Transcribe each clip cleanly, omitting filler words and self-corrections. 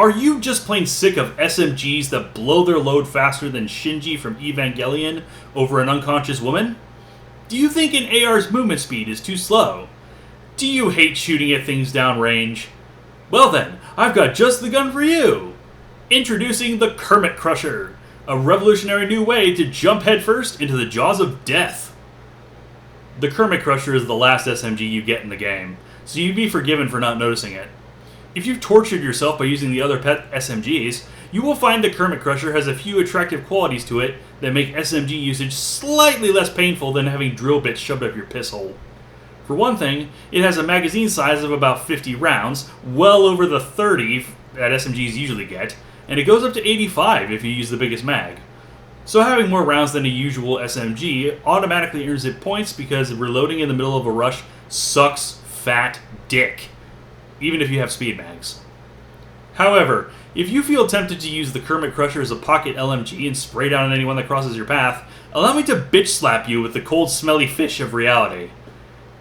Are you just plain sick of SMGs that blow their load faster than Shinji from Evangelion over an unconscious woman? Do you think an AR's movement speed is too slow? Do you hate shooting at things downrange? Well then, I've got just the gun for you! Introducing the Kermit Krusher, a revolutionary new way to jump headfirst into the jaws of death. The Kermit Krusher is the last SMG you get in the game, so you'd be forgiven for not noticing it. If you've tortured yourself by using the other pet SMGs, you will find the Kermit Krusher has a few attractive qualities to it that make SMG usage slightly less painful than having drill bits shoved up your piss hole. For one thing, it has a magazine size of about 50 rounds, well over the 30 that SMGs usually get, and it goes up to 85 if you use the biggest mag. So having more rounds than a usual SMG automatically earns it points because reloading in the middle of a rush sucks fat dick, even if you have speed mags. However, if you feel tempted to use the Kermit Krusher as a pocket LMG and spray down on anyone that crosses your path, allow me to bitch slap you with the cold smelly fish of reality.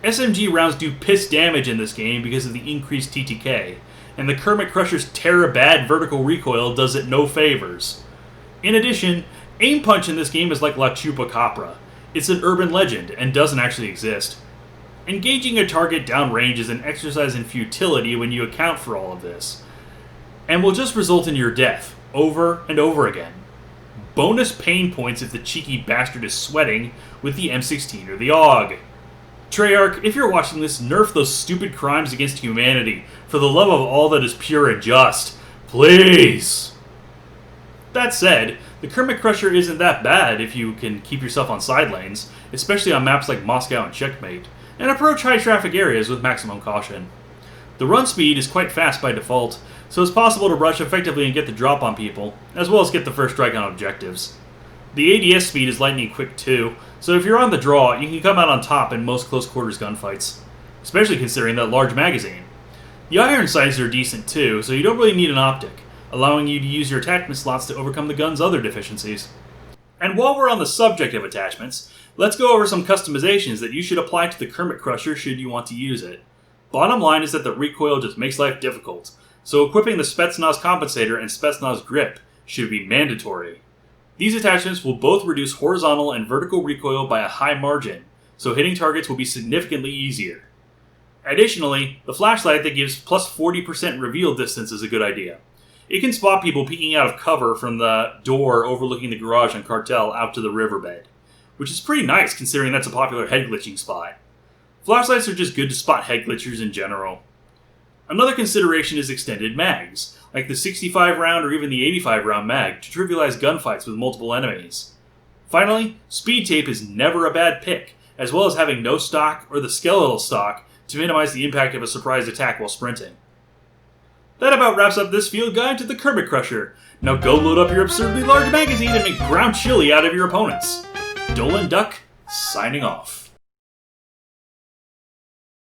SMG rounds do piss damage in this game because of the increased TTK, and the Kermit Krusher's terra-bad vertical recoil does it no favors. In addition, aim punch in this game is like La Chupacabra. It's an urban legend and doesn't actually exist. Engaging a target downrange is an exercise in futility when you account for all of this, and will just result in your death, over and over again. Bonus pain points if the cheeky bastard is sweating with the M16 or the AUG. Treyarch, if you're watching this, nerf those stupid crimes against humanity, for the love of all that is pure and just. Please! That said, the Kermit Krusher isn't that bad if you can keep yourself on side lanes, especially on maps like Moscow and Checkmate, and approach high traffic areas with maximum caution. The run speed is quite fast by default, so it's possible to rush effectively and get the drop on people, as well as get the first strike on objectives. The ADS speed is lightning quick too, so if you're on the draw, you can come out on top in most close quarters gunfights, especially considering that large magazine. The iron sights are decent too, so you don't really need an optic, allowing you to use your attachment slots to overcome the gun's other deficiencies. And while we're on the subject of attachments, let's go over some customizations that you should apply to the Kermit Krusher should you want to use it. Bottom line is that the recoil just makes life difficult, so equipping the Spetsnaz Compensator and Spetsnaz Grip should be mandatory. These attachments will both reduce horizontal and vertical recoil by a high margin, so hitting targets will be significantly easier. Additionally, the flashlight that gives plus 40% reveal distance is a good idea. It can spot people peeking out of cover from the door overlooking the garage on Cartel out to the riverbed, which is pretty nice considering that's a popular head glitching spot. Flashlights are just good to spot head glitchers in general. Another consideration is extended mags, like the 65 round or even the 85 round mag, to trivialize gunfights with multiple enemies. Finally, speed tape is never a bad pick, as well as having no stock or the skeletal stock to minimize the impact of a surprise attack while sprinting. That about wraps up this field guide to the Kermit Krusher. Now go load up your absurdly large magazine and make ground chili out of your opponents. Dolan Duck, signing off.